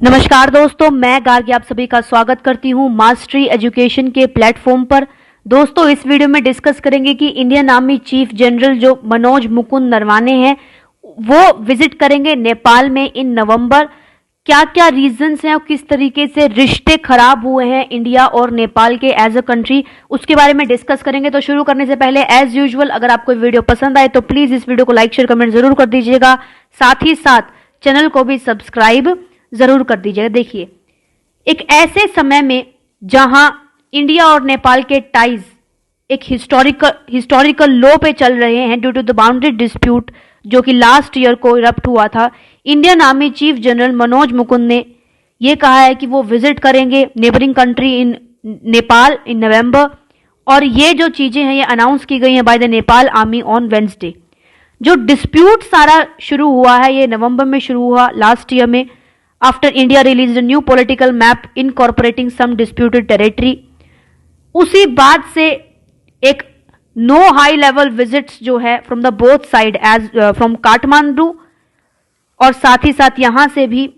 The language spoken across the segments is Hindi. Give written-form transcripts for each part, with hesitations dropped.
नमस्कार दोस्तों, मैं गार्गी आप सभी का स्वागत करती हूं मास्टरी एजुकेशन के प्लेटफॉर्म पर। दोस्तों, इस वीडियो में डिस्कस करेंगे कि इंडियन आर्मी चीफ जनरल जो मनोज मुकुंद नरवाने हैं वो विजिट करेंगे नेपाल में इन नवंबर। क्या क्या रीजंस हैं और किस तरीके से रिश्ते खराब हुए हैं इंडिया और नेपाल के एज अ कंट्री, उसके बारे में डिस्कस करेंगे। तो शुरू करने से पहले एज यूजुअल अगर आपको वीडियो पसंद आए तो प्लीज इस वीडियो को लाइक शेयर कमेंट जरूर कर दीजिएगा, साथ ही साथ चैनल को भी सब्सक्राइब जरूर कर दीजिएगा। देखिए, एक ऐसे समय में जहां इंडिया और नेपाल के टाइज एक हिस्टोरिकल लो पे चल रहे हैं due to the boundary dispute जो कि लास्ट ईयर को इरप्ट हुआ था, Indian army chief general Manoj Mukund ने यह कहा है कि वो विजिट करेंगे neighbouring country in Nepal in November. और ये जो चीजें हैं ये अनाउंस की गई हैं by the Nepal army on Wednesday. जो डिस्प्यूट सारा शुरू हुआ है ये नवंबर में शुरू हुआ लास्ट ईयर में, after India release a new political map incorporating some disputed territory। उसी बाद से एक नो हाई लेवल विजिट्स जो है from the both side as from Kathmandu, और साथ ही साथ यहां से भी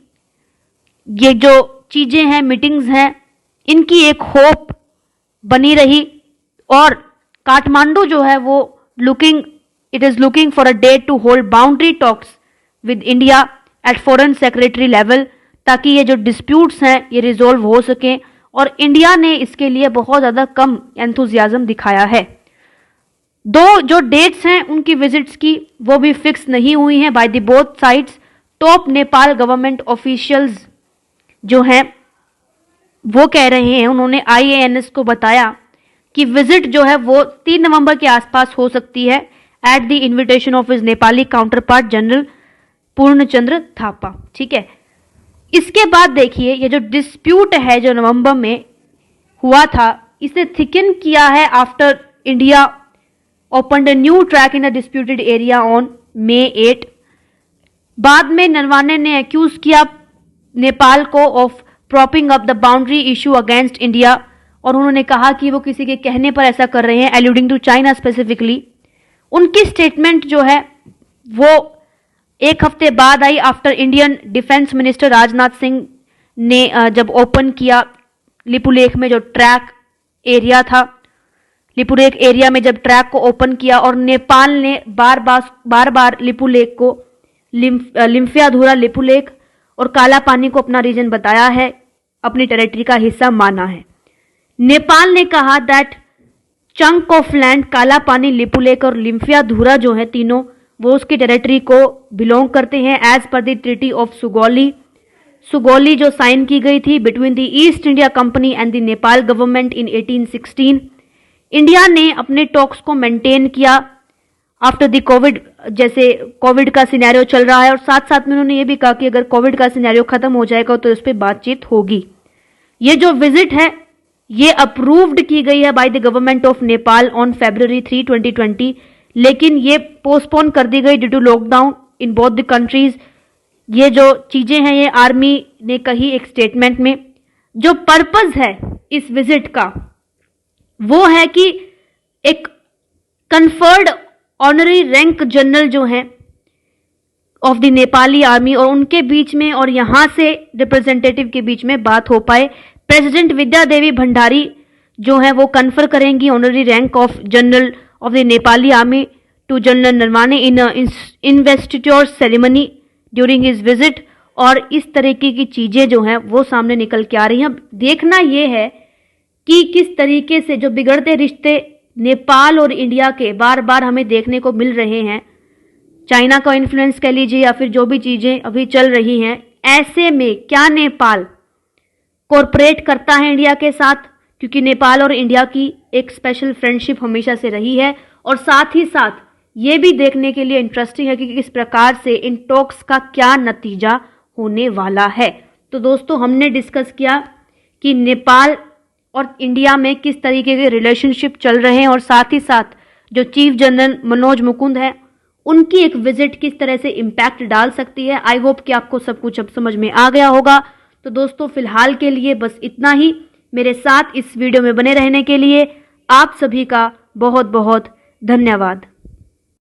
ये जो चीजें हैं मीटिंग्स हैं इनकी एक होप बनी रही। और काठमांडू जो है वो it is looking for a date to hold boundary talks with India at foreign secretary level, ताकि ये जो डिस्प्यूट्स हैं ये रिजोल्व हो सकें। और इंडिया ने इसके लिए बहुत ज़्यादा कम एंथुजियाज्म दिखाया है। दो जो डेट्स हैं उनकी विजिट्स की वो भी फिक्स नहीं हुई हैं by the both sides. Top Nepal government officials जो हैं वो कह रहे हैं, उन्होंने IANS को बताया कि विजिट जो है वो 3 नवंबर के आसपास हो सकती है at the invitation of his Nepali counterpart general Purnachandra Thapa. ठीक है, इसके बाद देखिए ये जो डिस्प्यूट है जो नवंबर में हुआ था इसे थिकन किया है after India opened a new track in a disputed area on May 8। बाद में नरवाने ने एक्यूज किया नेपाल को of propping up the boundary issue against India, और उन्होंने कहा कि वो किसी के कहने पर ऐसा कर रहे हैं, एल्यूडिंग टू चाइना स्पेसिफिकली। उनकी स्टेटमेंट जो है वो एक हफ्ते बाद आई after Indian defence minister Rajnath Singh ने जब ओपन किया लिपुलेख में जो ट्रैक एरिया था, लिपुलेख एरिया में जब ट्रैक को ओपन किया और नेपाल ने बार बार लिपुलेख को लिम्फियाधुरा लिपुलेख और काला पानी को अपना रीजन बताया है, अपनी टेरिटरी का हिस्सा माना है। नेपाल ने कहा दैट चंक ऑफ लैंड काला पानी लिपुलेख और लिम्फियाधुरा जो है तीनों वो उसकी टेरिटरी को बिलोंग करते हैं as per the treaty of Sugauli जो साइन की गई थी between the east India company and the Nepal government in 1816। India ने अपने टॉक्स को मेंटेन किया आफ्टर द कोविड, जैसे कोविड का सिनेरियो चल रहा है, और साथ साथ में उन्होंने ये भी कहा कि अगर कोविड का सिनेरियो खत्म हो जाएगा तो इस पर बातचीत होगी। ये जो विजिट है ये अप्रूव्ड की गई है by the government of Nepal on February 3, 2020, लेकिन ये पोस्टपोन कर दी गई due to lockdown in both the countries. ये जो चीजें हैं ये आर्मी ने कही एक स्टेटमेंट में। जो पर्पस है इस विजिट का वो है कि एक कन्फर्ड ऑनरी रैंक जनरल जो हैं ऑफ द नेपाली आर्मी और उनके बीच में और यहां से रिप्रेजेंटेटिव के बीच में बात हो पाए। प्रेसिडेंट विद्या देवी भंडारी जो है वो कन्फर करेंगी honorary rank of general of the Nepali army to General Narwane in a investiture ceremony during his visit। और इस तरीके की चीजें जो हैं वो सामने निकल के आ रही हैं। अब देखना ये है कि किस तरीके से जो बिगड़ते रिश्ते नेपाल और इंडिया के बार बार हमें देखने को मिल रहे हैं, चाइना का इन्फ्लुएंस कह लीजिए या फिर जो भी चीजें अभी चल रही हैं, ऐसे में क्या नेपाल कोऑपरेट करता है इंडिया के साथ, क्योंकि नेपाल और इंडिया की एक स्पेशल फ्रेंडशिप हमेशा से रही है। और साथ ही साथ ये भी देखने के लिए इंटरेस्टिंग है कि किस प्रकार से इन टॉक्स का क्या नतीजा होने वाला है। तो दोस्तों, हमने डिस्कस किया कि नेपाल और इंडिया में किस तरीके के रिलेशनशिप चल रहे हैं, और साथ ही साथ जो चीफ जनरल मनोज मुकुंद है उनकी एक विजिट किस तरह से इम्पैक्ट डाल सकती है। आई होप कि आपको सब कुछ अब समझ में आ गया होगा। तो दोस्तों, फिलहाल के लिए बस इतना ही। मेरे साथ इस वीडियो में बने रहने के लिए आप सभी का बहुत बहुत धन्यवाद।